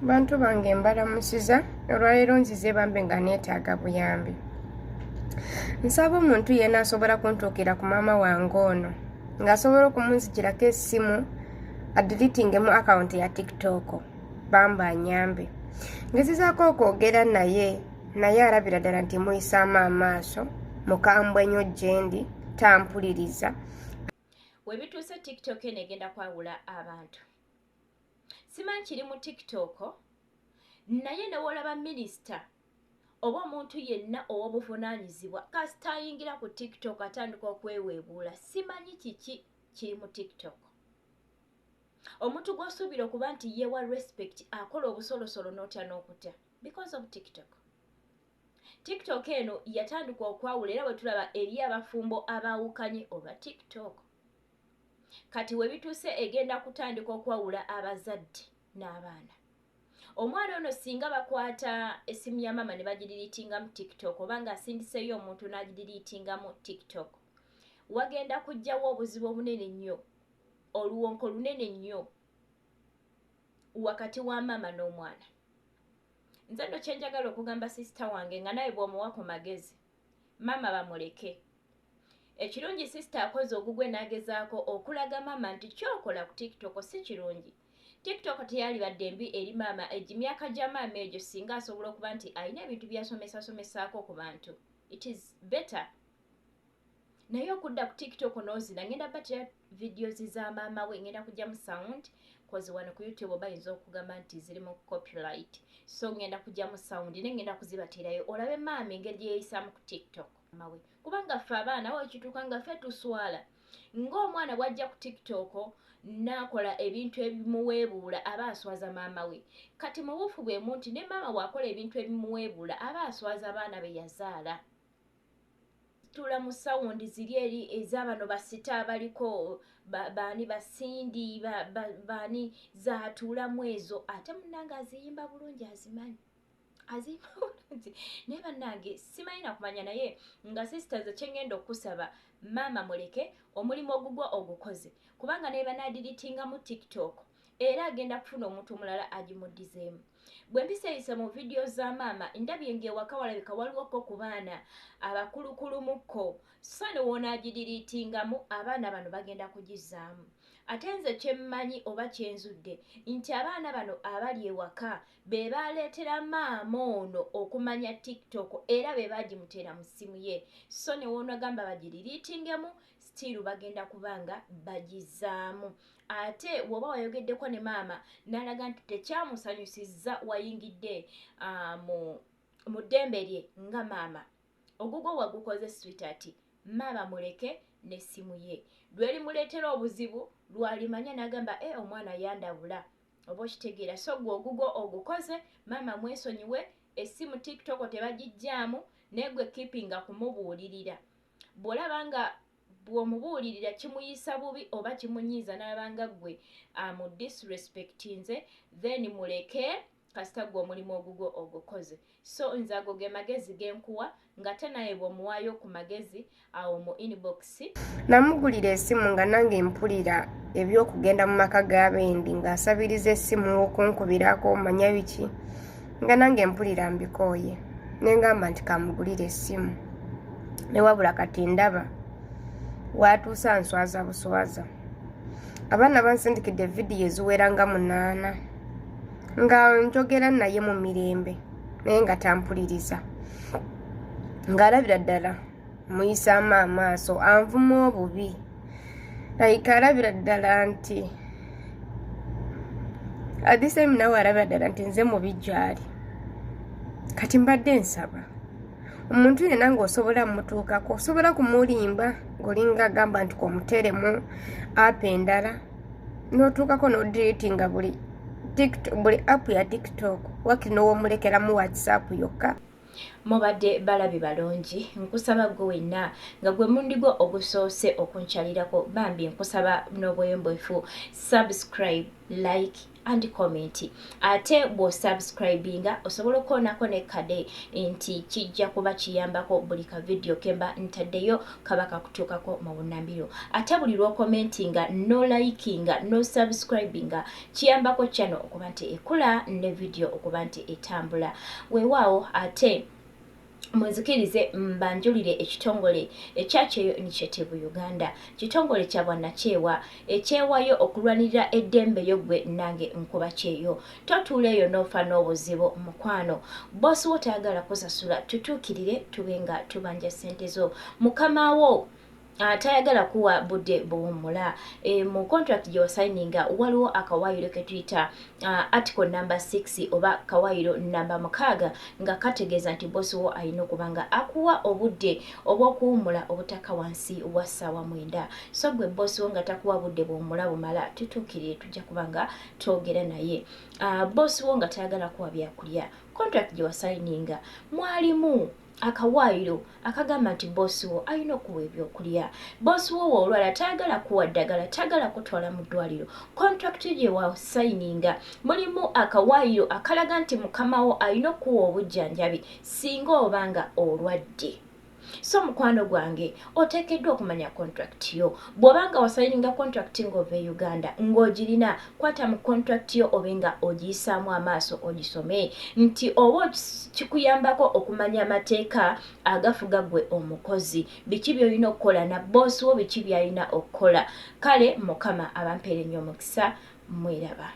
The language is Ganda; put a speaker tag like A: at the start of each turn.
A: Bantu bange mbalamusiza olwaleero nzize bambe nga neetaaga buyambi. Nsaba omuntu yenna asobola kuntuukira ku maama wange ono ng'asobola okumunzigirako essimu adilitingemu akawunti ya TikTok bamba anyambe. Ngezezaako okwogera naye alabira ddala nti muyisaamu amaaso mukambwe nnyo gyendi tampuliriza.
B: We bituuse TikTok eno egenda kwawula abantu. Simanyi kiri mu TikTok naye ne wolaba minisita oba omuntu yenna ow'obuvunaanyizibwa kasita ayingira ku TikTok atandika okweweebuula, simanyi kiki kiri mu TikTok. Omuntu gw'osuubira okuba nti yeewa respect akola obusolosolo n'otya n'okutya because of TikTok. TikTok eno yatandika okwawula era bwe tulaba eri abafumbo abaawukanye oba TikTok. Kati we bituuse egenda kutandika okwawula abazadde n'abaana. Omwana ono singa bakwata essimu ya mama ne bagidiriitinga mu TikTok oba ng'asindiseeyo omuntu n'agidiriitinga mu TikTok, wagenda kujjawo obuzibu obunene nnyo, oluwonko lunene nnyo wakati wa mama n'omwana. Nze nno kye njagala okugamba sisita wange nga nawe bw'omuwa ku magezi, mama bamuleke. Ekirungi sisita akoze ogugwe n'agezaako okulaga mama nti kyokola ku TikTok si kirungi. TikTok teyali badde mbi eri mama, emyaka gya maama egyo singa asobola okuba nti alina ebintu by'asomesaako ku bantu. It is better. Naye okudda ku TikTok n'ozina, ngenda batira videos za maama we, ngenda kujja mu sound, kozi wano ku YouTube bayinza okugamba nti ziri mu copyright. So ngenda kujja mu sound ne ngenda kuzibatirayo olabe maama engeri gye yeeyisaamu ku TikTok mawe. Kubanga ffe abaana wo ekituuka nga ffe tuswala. Ng'omwana bw'ajja ku TikTok n'akola ebintu ebimuweebuula aba aswaza maama we. Kati mu buufu bwe nti ne maama bw'akola ebintu ebimuweebuula aba aswaza abaana be yazaala. Tula mu sawundi ziri eri ez'abano basita abaliko baani basindi baani zaatuulamu ezo ate munnange aziyimba bulungi azimanyi. Azimba bulungi. Naye bannange simanyi nakumanya naye nga sisters kye ngenda okusaba maama muleke omulimu ogugwa ogukoze kubanga naye banaadiritinga mu TikTok era agenda kufuna omuntu omulala agimuddizeemu. Bwe mbiseeyise mu video za maama ndabye ng'ewaka walabika waliwoko ku baana abakulukulumukko so ne wonaagidiritingamu abaana bano bagenda kugizaamu. Ate nze kye mmanyi oba kye nzudde nti abaana bano abali ewaka be baaleetera maama ono okumanya TikTok era be baagimuteera mu ssimu ye. So ne woonagamba bagidiritingemu still bagenda kubanga bagizaamu. Ate woba wayogeddeko ne maama n'alaga nti tekyamusanyusizza wayingidde mu ddembe lye nga maama, ogugwo wagukoze sweetheart, maama muleke n'essimu ye. Lwerimuleetera obuzibu lwalimanya n'agamba omwana yandabula oba okitegeera. So gwe ogugwo ogukoze maama mwesonyiwe, essimu TikTok tebagijjaamu naye gwe keepinga kumubuulirira. Bw'olaba nga bw'omubuulirira kimuyisa bubi oba kimunyiiza n'abanga gwe mu disrespectinze then muleke kasita gwe omulimu ogugwo ogukoze. So nze ago ge magezi genkuwa ngate naye bw'omuwaayo ku magezi awo mu inbox.
A: Namugulira essimu nga nange mpulira ebyokugenda mu maka g'abendi ng'asabiriza essimu okunkubirako manya biki nga nange mpulira mbikooye ne ngamba nti kamugulira essimu ne wabula kati ndaba watuusa answaza buswaza. Abaana bansindikidde vidiyo eziwera nga 8 nga njogera naye mu mirembe naye nga tampuliriza ng'alabira ddala muyisaamu amaaso anvuma obubi like alabira ddala nti adisemu nawe alabira ddala nti nze mubi gy'ali. Kati mbadde nsaba omuntu yenna ng'osobola mutuukako osobola kumulimba ng'olinga agamba nti komuteremu app endala n'otuukako n'odiritinga buli app ya TikTok wakati n'owomulekeramu WhatsApp yokka.
B: Mubadde balabi balungi, nkusaba gwe wenna nga gwe mundigwo ogusoose okunkyalirako bambi nkusaba n'obwembwefu subscribe, like and comment ate bo subscribinga osobola okuonako ne kade nti kijja kuba kiyambako buli ka video kemba ntaddeyo kaba kakutuukako mu bunnambiro ate buli lwo commentinga no likinga no subscribinga kiyambako channel okuba nti ekula ne video okuba nti etambula weewaawo ate mwezikirize mbanjulire ekitongole ekyakyeyo Initiative Uganda kitongole kya bwannakyewa ekyewayo okulwanirira eddembe ly'ogwe nange nkuba kyeyo totuuleeyo n'ofa n'obuzibu mukwano bosi wo tayagala kusasula tutuukirire tubenga tubanja ssente zo mukamawo tayagala kuwa budde buwummula mu contract gye wasayininga waliwo akawaayiro ke tuyita article number 6 oba kawaayiro namba 6 nga kategeeza nti bosi wo alina okuba nga akuwa obudde obw'okuwummula obutaka wansi wa ssaawa 9 so gwe bosi wo nga takuwa budde buwummula bumala tutuukirire tujja kuba nga twogera naye bosi wo nga tayagala kuwa byakulya contract gye wasayininga mwalimu akawaayiro akagamba nti bosi wo alina okuwa ebyokulya bosi wo woolwala tayagala kuwa ddagala tayagala kutwala mu ddwaliro contract gye wasayininga mulimu akawaayiro akalaga nti mukama wo alina okuwa obujjanjabi singa obanga olwadde so mukwano gwange oteekeddwa okumanya contract yo bw'obanga wasayininga contract ng'ova e Uganda ng'ogirina kwata mu contract yo obenga ogiyisaamu amaaso ogisome nti oba kikuyambako okumanya amateeka agafuga gwe omukozi biki by'olina okukola na bosi wo biki by'alina okukola kale mukama abampeere nnyo omukisa mweraba